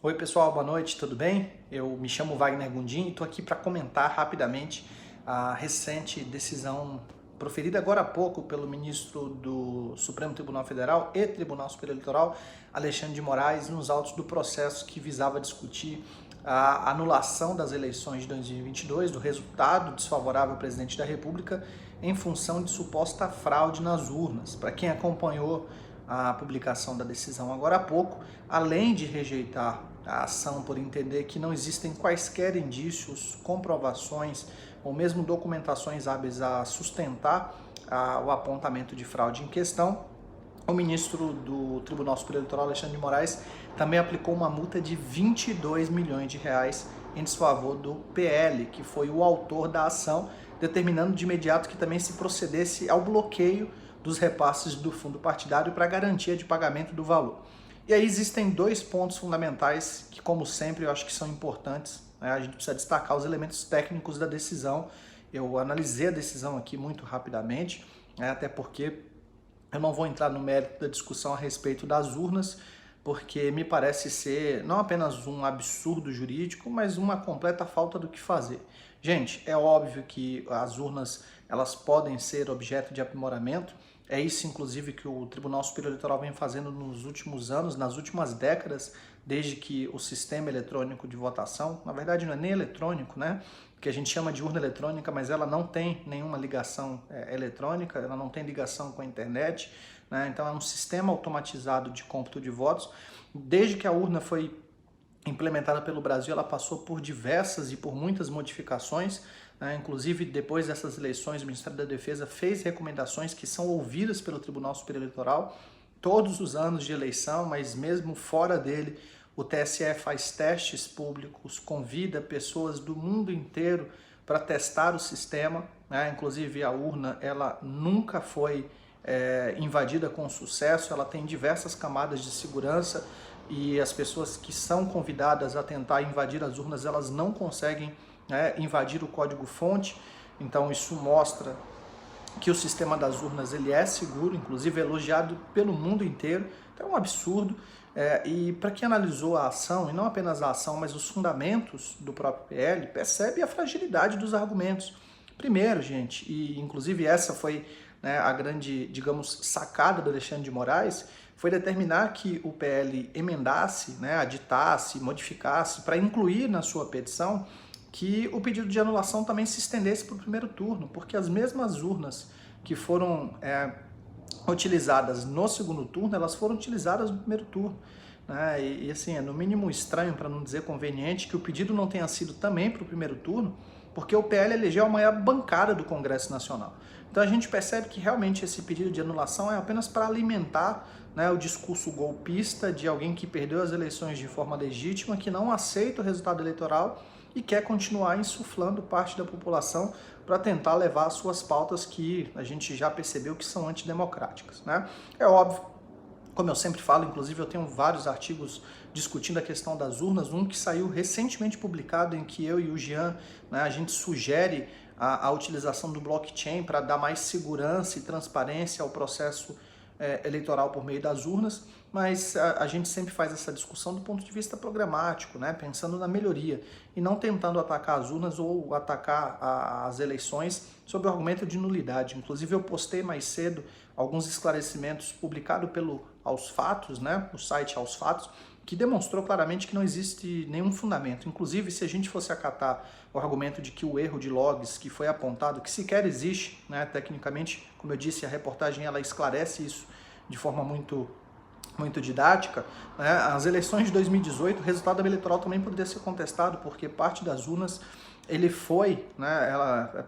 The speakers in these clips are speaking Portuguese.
Oi pessoal, boa noite, tudo bem? Eu me chamo Wagner Gondim e estou aqui para comentar rapidamente a recente decisão proferida agora há pouco pelo ministro do Supremo Tribunal Federal e Tribunal Superior Eleitoral, Alexandre de Moraes, nos autos do processo que visava discutir a anulação das eleições de 2022, do resultado desfavorável ao presidente da República em função de suposta fraude nas urnas. Para quem acompanhou a publicação da decisão agora há pouco, além de rejeitar a ação por entender que não existem quaisquer indícios, comprovações ou mesmo documentações hábeis a sustentar o apontamento de fraude em questão, o ministro do Tribunal Superior Eleitoral, Alexandre de Moraes, também aplicou uma multa de 22 milhões de reais em desfavor do PL, que foi o autor da ação, determinando de imediato que também se procedesse ao bloqueio dos repasses do fundo partidário para garantia de pagamento do valor. E aí existem dois pontos fundamentais que, como sempre, eu acho que são importantes, né? A gente precisa destacar os elementos técnicos da decisão. Eu analisei a decisão aqui muito rapidamente, né? Até porque eu não vou entrar no mérito da discussão a respeito das urnas, porque me parece ser não apenas um absurdo jurídico, mas uma completa falta do que fazer. Gente, é óbvio que as urnas elas podem ser objeto de aprimoramento. É isso, inclusive, que o Tribunal Superior Eleitoral vem fazendo nos últimos anos, nas últimas décadas, desde que o sistema eletrônico de votação, na verdade não é nem eletrônico, né? Que a gente chama de urna eletrônica, mas ela não tem nenhuma ligação eletrônica, ela não tem ligação com a internet, né? Então é um sistema automatizado de cômputo de votos. Desde que a urna foi implementada pelo Brasil, ela passou por diversas e por muitas modificações, né? Inclusive, depois dessas eleições, o Ministério da Defesa fez recomendações que são ouvidas pelo Tribunal Superior Eleitoral todos os anos de eleição, mas mesmo fora dele, o TSE faz testes públicos, convida pessoas do mundo inteiro para testar o sistema, né? Inclusive, a urna ela nunca foi invadida com sucesso, ela tem diversas camadas de segurança, e as pessoas que são convidadas a tentar invadir as urnas, elas não conseguem, né, invadir o código-fonte. Então isso mostra que o sistema das urnas ele é seguro, inclusive é elogiado pelo mundo inteiro. Então é um absurdo. E para quem analisou a ação, e não apenas a ação, mas os fundamentos do próprio PL, percebe a fragilidade dos argumentos. Primeiro, gente, e inclusive essa foi, né, a grande, digamos, sacada do Alexandre de Moraes, foi determinar que o PL emendasse, né, aditasse, modificasse, para incluir na sua petição que o pedido de anulação também se estendesse para o primeiro turno, porque as mesmas urnas que foram utilizadas no segundo turno, elas foram utilizadas no primeiro turno, né? E assim, é no mínimo estranho, para não dizer conveniente, que o pedido não tenha sido também para o primeiro turno, porque o PL elegeu a maior bancada do Congresso Nacional. Então a gente percebe que realmente esse pedido de anulação é apenas para alimentar, né, o discurso golpista de alguém que perdeu as eleições de forma legítima, que não aceita o resultado eleitoral e quer continuar insuflando parte da população para tentar levar as suas pautas que a gente já percebeu que são antidemocráticas, né? É óbvio, como eu sempre falo, inclusive eu tenho vários artigos discutindo a questão das urnas, um que saiu recentemente publicado em que eu e o Jean, né, a gente sugere a utilização do blockchain para dar mais segurança e transparência ao processo eleitoral por meio das urnas, mas a gente sempre faz essa discussão do ponto de vista programático, né, pensando na melhoria e não tentando atacar as urnas ou atacar as eleições sob o argumento de nulidade. Inclusive eu postei mais cedo alguns esclarecimentos publicados pelo Aos Fatos, né, o site Aos Fatos, que demonstrou claramente que não existe nenhum fundamento. Inclusive, se a gente fosse acatar o argumento de que o erro de logs que foi apontado, que sequer existe, né, tecnicamente, como eu disse, a reportagem ela esclarece isso de forma muito didática, né, as eleições de 2018, o resultado eleitoral também poderia ser contestado, porque parte das urnas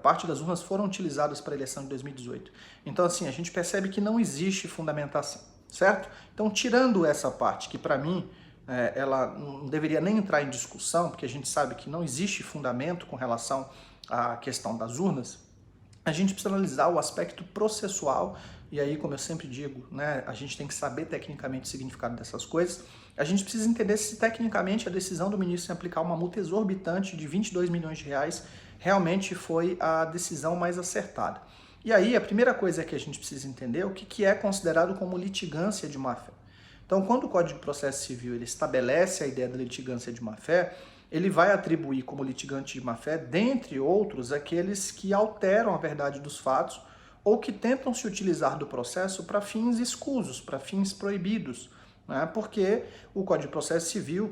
parte das urnas foram utilizadas para a eleição de 2018. Então, assim, a gente percebe que não existe fundamentação, certo? Então, tirando essa parte, que para mim ela não deveria nem entrar em discussão, porque a gente sabe que não existe fundamento com relação à questão das urnas, a gente precisa analisar o aspecto processual, e aí, como eu sempre digo, né, a gente tem que saber tecnicamente o significado dessas coisas. A gente precisa entender se tecnicamente a decisão do ministro em aplicar uma multa exorbitante de 22 milhões de reais realmente foi a decisão mais acertada. E aí, a primeira coisa que a gente precisa entender é o que é considerado como litigância de má-fé. Então, quando o Código de Processo Civil ele estabelece a ideia da litigância de má-fé, ele vai atribuir como litigante de má-fé, dentre outros, aqueles que alteram a verdade dos fatos ou que tentam se utilizar do processo para fins escusos, para fins proibidos, né? Porque o Código de Processo Civil,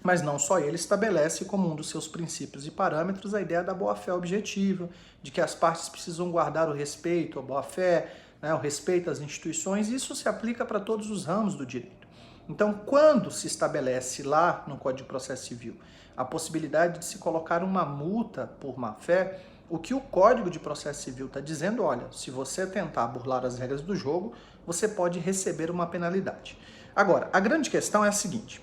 mas não só ele, estabelece como um dos seus princípios e parâmetros a ideia da boa-fé objetiva, de que as partes precisam guardar o respeito à boa-fé, né, o respeito às instituições, e isso se aplica para todos os ramos do direito. Então, quando se estabelece lá no Código de Processo Civil a possibilidade de se colocar uma multa por má-fé, o que o Código de Processo Civil está dizendo, olha, se você tentar burlar as regras do jogo, você pode receber uma penalidade. Agora, a grande questão é a seguinte: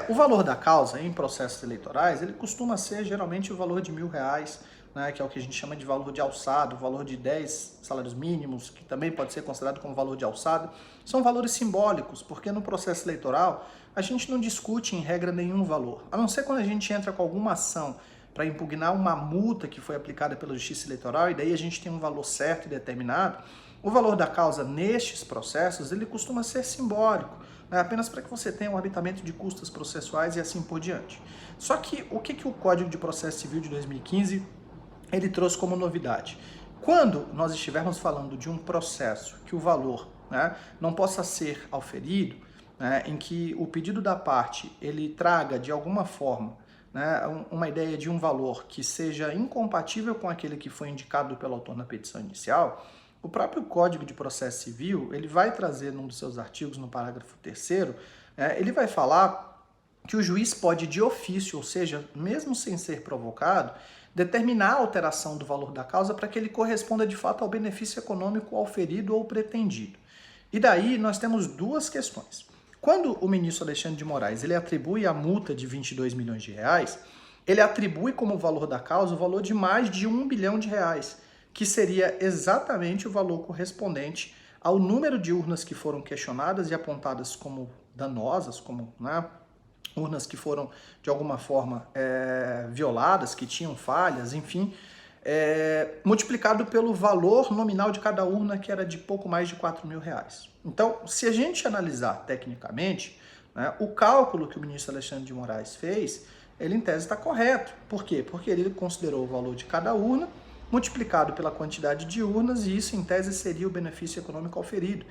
o valor da causa em processos eleitorais, ele costuma ser geralmente o valor de R$1.000, né, que é o que a gente chama de valor de alçado, o valor de 10 salários mínimos, que também pode ser considerado como valor de alçado. São valores simbólicos, porque no processo eleitoral a gente não discute em regra nenhum valor, a não ser quando a gente entra com alguma ação para impugnar uma multa que foi aplicada pela Justiça Eleitoral, e daí a gente tem um valor certo e determinado. O valor da causa nestes processos, ele costuma ser simbólico, né, apenas para que você tenha um habitamento de custas processuais e assim por diante. Só que o que o Código de Processo Civil de 2015 ele trouxe como novidade? Quando nós estivermos falando de um processo que o valor, né, não possa ser auferido, né, em que o pedido da parte ele traga de alguma forma, né, uma ideia de um valor que seja incompatível com aquele que foi indicado pelo autor na petição inicial, o próprio Código de Processo Civil ele vai trazer num dos seus artigos, no parágrafo 3º, ele vai falar que o juiz pode de ofício, ou seja, mesmo sem ser provocado, determinar a alteração do valor da causa para que ele corresponda de fato ao benefício econômico auferido ou pretendido. E daí nós temos duas questões. Quando o ministro Alexandre de Moraes ele atribui a multa de R$22 milhões, ele atribui como valor da causa o valor de mais de R$1 bilhão, que seria exatamente o valor correspondente ao número de urnas que foram questionadas e apontadas como danosas, como, né, urnas que foram de alguma forma violadas, que tinham falhas, enfim, multiplicado pelo valor nominal de cada urna, que era de pouco mais de R$4.000. Então, se a gente analisar tecnicamente, né, o cálculo que o ministro Alexandre de Moraes fez, ele em tese está correto. Por quê? Porque ele considerou o valor de cada urna multiplicado pela quantidade de urnas, e isso em tese seria o benefício econômico auferido.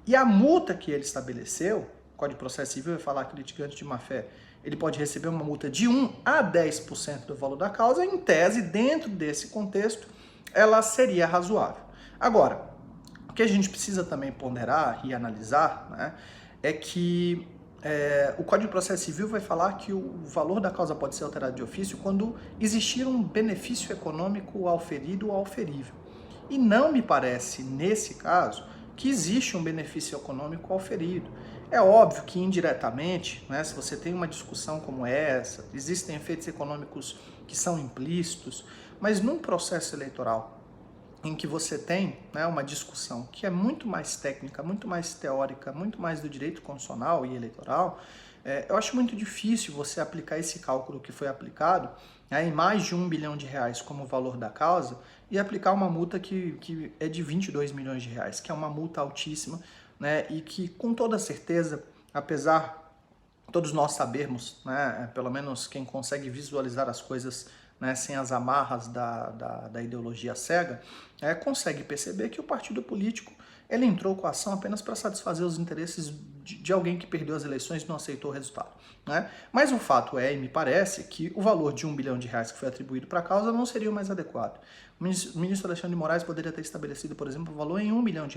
E a multa que ele estabeleceu, o Código de Processo Civil vai falar que o litigante de má-fé ele pode receber uma multa de 1 a 10% do valor da causa, em tese, dentro desse contexto, ela seria razoável. Agora, o que a gente precisa também ponderar e analisar, né, é que o Código de Processo Civil vai falar que o valor da causa pode ser alterado de ofício quando existir um benefício econômico auferido ou auferível. E não me parece, nesse caso, que existe um benefício econômico auferido. É óbvio que indiretamente, né, se você tem uma discussão como essa, existem efeitos econômicos que são implícitos, mas num processo eleitoral em que você tem, né, uma discussão que é muito mais técnica, muito mais teórica, muito mais do direito constitucional e eleitoral, eu acho muito difícil você aplicar esse cálculo que foi aplicado, né, em mais de R$1 bilhão como valor da causa, e aplicar uma multa que é de R$22 milhões, que é uma multa altíssima, né, e que com toda certeza, apesar de todos nós sabermos, né, pelo menos quem consegue visualizar as coisas, né, sem as amarras da ideologia cega, consegue perceber que o partido político ele entrou com a ação apenas para satisfazer os interesses de alguém que perdeu as eleições e não aceitou o resultado, né? Mas o fato e me parece, que o valor de R$1 bilhão que foi atribuído para a causa não seria o mais adequado. O ministro Alexandre de Moraes poderia ter estabelecido, por exemplo, o valor em R$1 bilhão,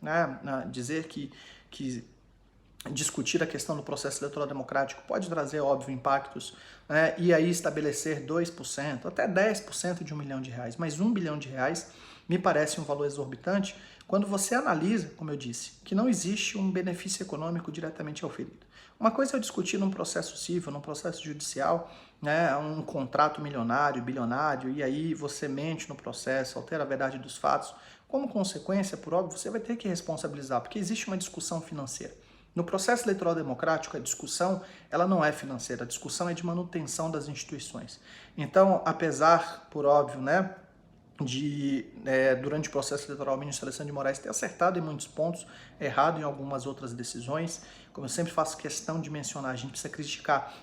né? Dizer que discutir a questão do processo eleitoral democrático pode trazer, óbvio, impactos, né, e aí estabelecer 2%, até 10% de R$1 milhão, mas R$1 bilhão me parece um valor exorbitante quando você analisa, como eu disse, que não existe um benefício econômico diretamente auferido. Uma coisa é eu discutir num processo civil, num processo judicial, né, um contrato milionário, bilionário, e aí você mente no processo, altera a verdade dos fatos. Como consequência, por óbvio, você vai ter que responsabilizar, porque existe uma discussão financeira. No processo eleitoral democrático, a discussão ela não é financeira, a discussão é de manutenção das instituições. Então, apesar, por óbvio, né, durante o processo eleitoral, o ministro Alexandre de Moraes ter acertado em muitos pontos, errado em algumas outras decisões. Como eu sempre faço questão de mencionar, a gente precisa criticar